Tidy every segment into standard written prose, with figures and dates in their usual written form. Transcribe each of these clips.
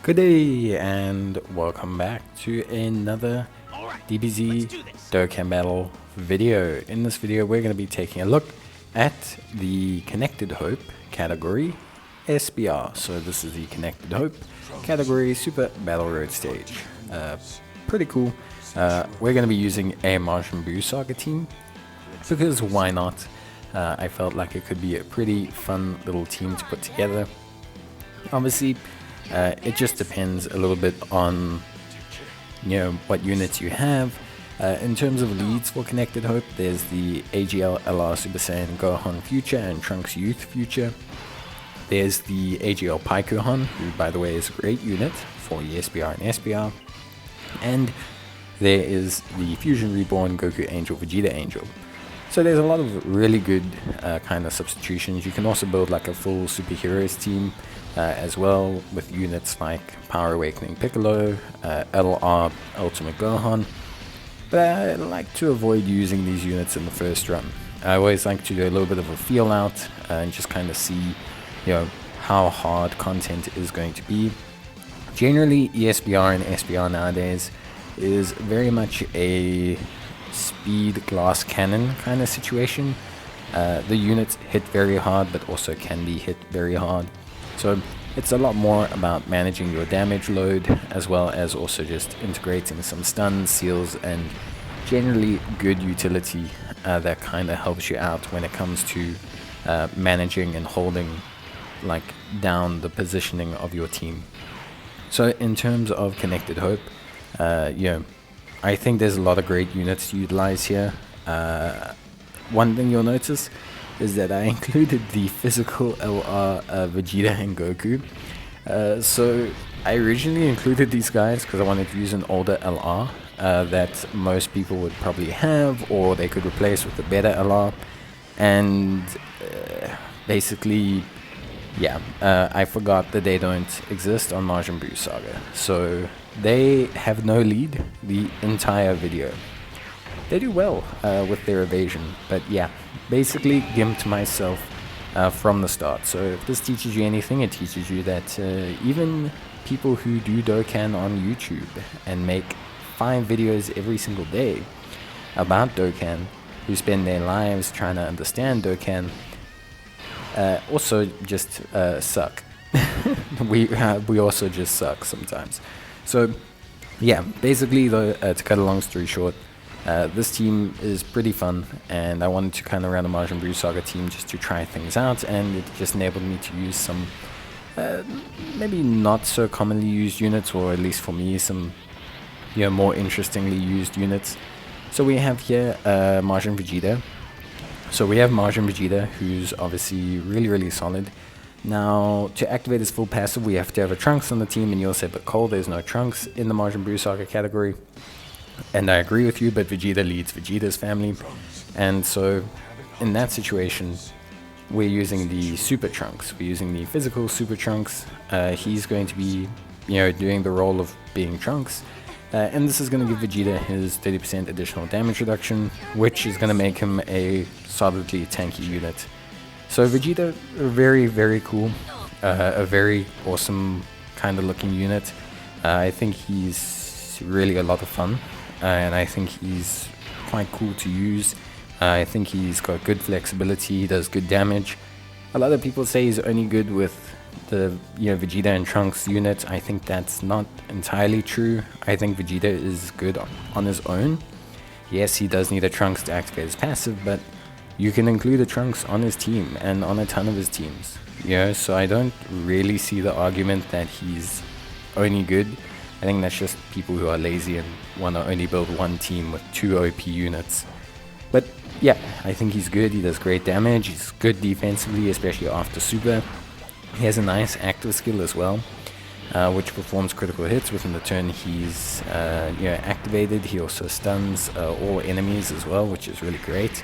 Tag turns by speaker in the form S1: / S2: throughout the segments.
S1: Good day and welcome back to another DBZ Dokkan battle video. In this video we're going to be taking a look at the Connected Hope category SBR. So this is the Connected Hope category Super Battle Road stage. Pretty cool. We're going to be using a Majin Buu Saga team because why not? I felt like it could be a pretty fun little team to put together. Obviously it just depends a little bit on what units you have. In terms of leads for Connected Hope, there's the AGL LR Super Saiyan Gohan Future and Trunks Youth Future. There's the AGL Paikuhan, who by the way is a great unit for ESBR and SBR. And there is the Fusion Reborn Goku Angel Vegeta Angel. So there's a lot of really good kind of substitutions. You can also build like a full superheroes team as well, with units like Power Awakening Piccolo, LR Ultimate Gohan. But I like to avoid using these units in the first run. I always like to do a little bit of a feel out and just kind of see how hard content is going to be. Generally ESBR and SBR nowadays is very much a speed glass cannon kind of situation. The units hit very hard but also can be hit very hard. So it's a lot more about managing your damage load, as well as also just integrating some stuns, seals, and generally good utility that kind of helps you out when it comes to managing and holding down the positioning of your team. So in terms of Connected Hope, I think there's a lot of great units to utilize here. One thing you'll notice is that I included the physical LR Vegeta and Goku. So I originally included these guys because I wanted to use an older LR that most people would probably have, or they could replace with a better LR. And basically, I forgot that they don't exist on Majin Buu Saga. So they have no lead the entire video. They do well with their evasion, but yeah, basically gimped myself from the start. So if this teaches you anything, it teaches you that even people who do Dokkan on YouTube and make 5 videos every single day about Dokkan, who spend their lives trying to understand Dokkan, also just suck. we also just suck sometimes. So yeah, basically though, to cut a long story short, this team is pretty fun, and I wanted to kind of run a Majin Buu Saga team just to try things out, and it just enabled me to use some maybe not so commonly used units, or at least for me some more interestingly used units. So we have here Majin Vegeta. So we have Majin Vegeta, who's obviously really solid. Now, to activate his full passive, we have to have a Trunks on the team, and you'll say, but Cole, there's no Trunks in the Majin Buu Saga category. And I agree with you, but Vegeta leads Vegeta's family. And so, in that situation, we're using the Super Trunks. We're using the physical Super Trunks. He's going to be, doing the role of being Trunks. And this is going to give Vegeta his 30% additional damage reduction, which is going to make him a solidly tanky unit. So Vegeta, very cool, a very awesome kind of looking unit. I think he's really a lot of fun, and I think he's quite cool to use. I think he's got good flexibility, he does good damage. A lot of people say he's only good with the Vegeta and Trunks unit. I think that's not entirely true. I think Vegeta is good on his own. Yes, he does need a Trunks to activate his passive, but you can include a Trunks on his team and on a ton of his teams. So I don't really see the argument that he's only good. I think that's just people who are lazy and want to only build one team with 2 OP units. But yeah, I think he's good. He does great damage. He's good defensively, especially after Super. He has a nice active skill as well, which performs critical hits within the turn he's activated. He also stuns all enemies as well, which is really great.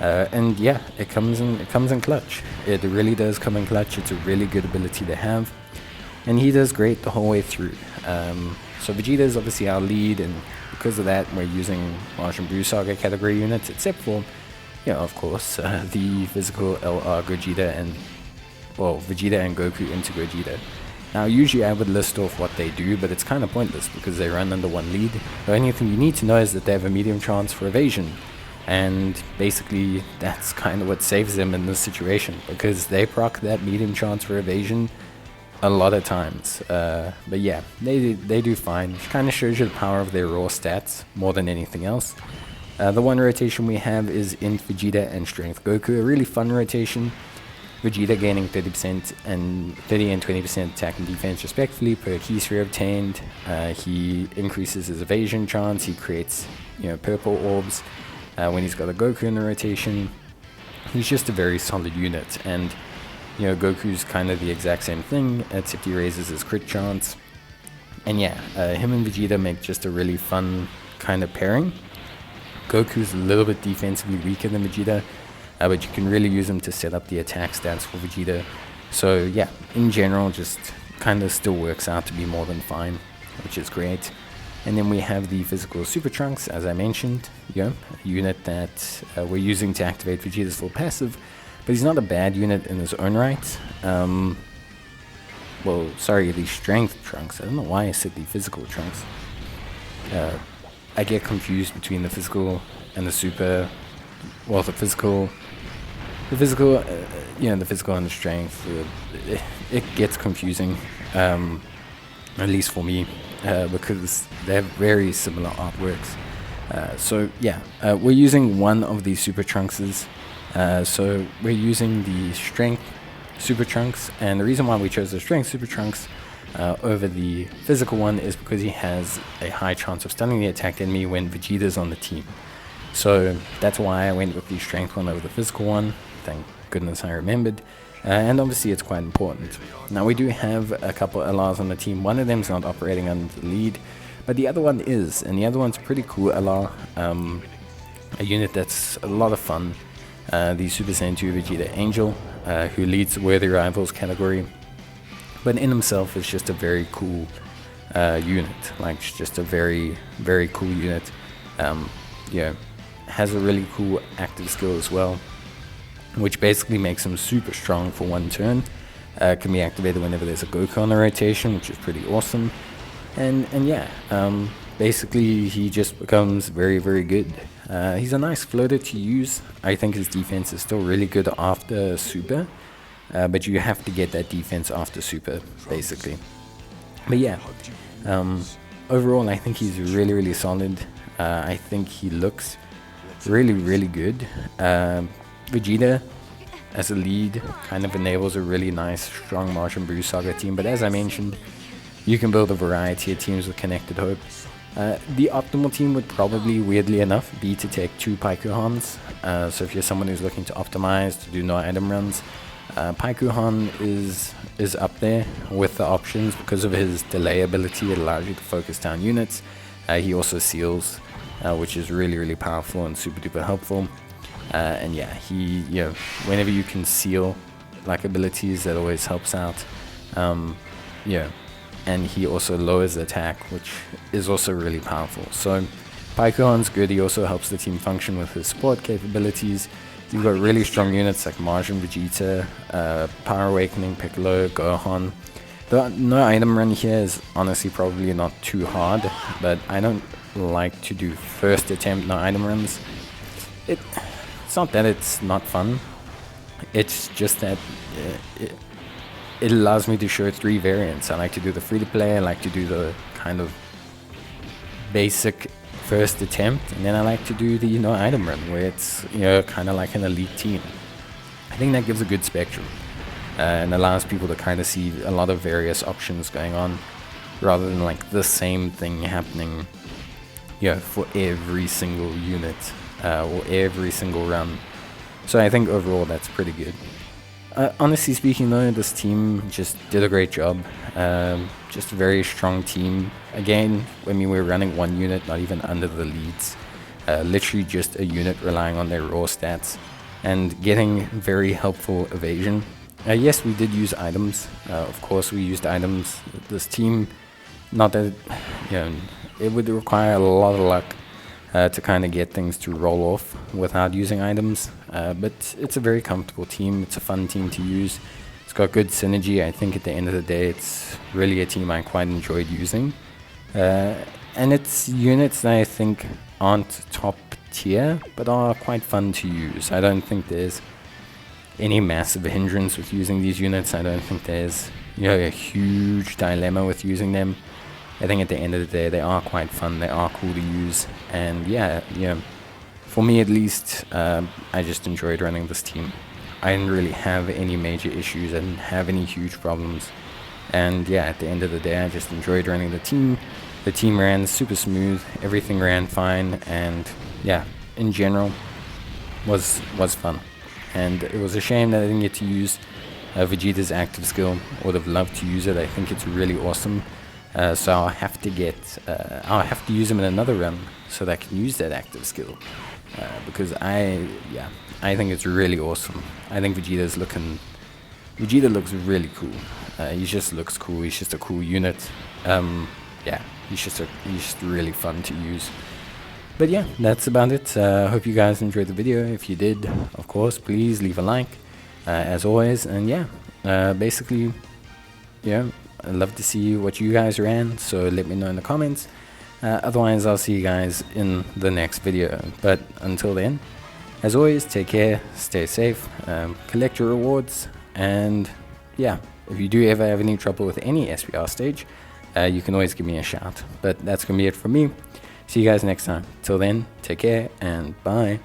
S1: And yeah, it comes in clutch. It really does come in clutch. It's a really good ability to have, and he does great the whole way through. So Vegeta is obviously our lead, and because of that we're using Majin Buu Saga category units, except for of course the physical LR Gogeta and Vegeta and Goku into Gogeta. Now usually I would list off what they do, but it's kind of pointless because they run under one lead. The only thing you need to know is that they have a medium chance for evasion, and basically that's kind of what saves them in this situation, because they proc that medium chance for evasion a lot of times. But yeah, they do fine, which kind of shows you the power of their raw stats more than anything else. The one rotation we have is Int Vegeta and Strength Goku, a really fun rotation. Vegeta gaining 30% and 30 and 20% attack and defense respectively per key sphere obtained. He increases his evasion chance. He creates, purple orbs when he's got a Goku in the rotation. He's just a very solid unit, and Goku's kind of the exact same thing, except he raises his crit chance. And yeah, him and Vegeta make just a really fun kind of pairing. Goku's a little bit defensively weaker than Vegeta, but you can really use him to set up the attack stats for Vegeta. So yeah, in general, just kind of still works out to be more than fine, which is great. And then we have the physical Super Trunks, as I mentioned, a unit that we're using to activate Vegeta's full passive, but he's not a bad unit in his own right. Well, sorry, the Strength Trunks. I don't know why I said the physical Trunks. I get confused between the physical and the super. Well, the physical, the physical and the strength. It gets confusing, at least for me, because they have very similar artworks. So yeah, we're using one of these Super Trunkses. So we're using the Strength Super Trunks, and the reason why we chose the Strength Super Trunks over the physical one is because he has a high chance of stunning the attacked enemy when Vegeta's on the team. So that's why I went with the Strength one over the physical one. Thank goodness I remembered. And obviously it's quite important. Now we do have a couple LRs on the team. One of them is not operating under the lead, but the other one is, and the other one's a pretty cool LR. A unit that's a lot of fun. The Super Saiyan 2 Vegeta Angel, who leads the Worthy Rivals category, but in himself is just a very cool unit. Like, just a very, very cool unit. Has a really cool active skill as well, which basically makes him super strong for one turn. Can be activated whenever there's a Goku on the rotation, which is pretty awesome. And yeah, basically he just becomes very, very good. He's a nice floater to use. I think his defense is still really good after Super, but you have to get that defense after Super, basically. But yeah, overall I think he's really, really solid. I think he looks really, really good. Vegeta as a lead kind of enables a really nice, strong Martian Brew Saga team, but as I mentioned, you can build a variety of teams with Connected Hope. The optimal team would probably, weirdly enough, be to take 2 Paikuhans. So if you're someone who's looking to optimize, to do no item runs, Paikuhan is up there with the options because of his delay ability. It allows you to focus down units. He also seals, which is really, really powerful and super duper helpful. And yeah, whenever you can seal like abilities, that always helps out. And he also lowers attack, which is also really powerful. So Paikuhan's good. He also helps the team function with his support capabilities. You've got really strong units like Martian Vegeta, Power Awakening Piccolo, Gohan. The no item run here is honestly probably not too hard, but I don't like to do first attempt no item runs. It's not that it's not fun, it's just that it allows me to show 3 variants. I like to do the free to play, I like to do the kind of basic first attempt, and then I like to do the no item run where it's kind of like an elite team. I think that gives a good spectrum and allows people to kind of see a lot of various options going on rather than like the same thing happening for every single unit or every single run. So I think overall that's pretty good. Honestly speaking though, this team just did a great job. Just a very strong team. Again, I mean, we're running 1 unit, not even under the leads. Literally just a unit relying on their raw stats and getting very helpful evasion. Yes, we did use items. Of course, we used items. This team, not that, it would require a lot of luck to kind of get things to roll off without using items. But it's a very comfortable team. It's a fun team to use. It's It's got good synergy. I think at the end of the day, it's really a team I quite enjoyed using. And it's units that I think aren't top tier, but are quite fun to use. I don't think there's any massive hindrance with using these units. I don't think there's, you know, a huge dilemma with using them. I think at the end of the day, they are quite fun. They are cool to use. And yeah, for me at least, I just enjoyed running this team. I didn't really have any major issues. I didn't have any huge problems. And yeah, at the end of the day, I just enjoyed running the team. The team ran super smooth. Everything ran fine. And yeah, in general, was fun. And it was a shame that I didn't get to use Vegeta's active skill. I would have loved to use it. I think it's really awesome. So I'll have to use him in another run so that I can use that active skill. Because I think it's really awesome. I think Vegeta looks really cool. He just looks cool. He's just a cool unit. He's just really fun to use. But yeah, that's about it. Hope you guys enjoyed the video. If you did, of course, please leave a like, as always. And yeah, basically, yeah, I'd love to see what you guys ran, so let me know in the comments. Otherwise, I'll see you guys in the next video. But until then, as always, take care, stay safe, collect your rewards, and yeah, if you do ever have any trouble with any SPR stage, you can always give me a shout. But that's going to be it from me. See you guys next time. Till then, take care and bye.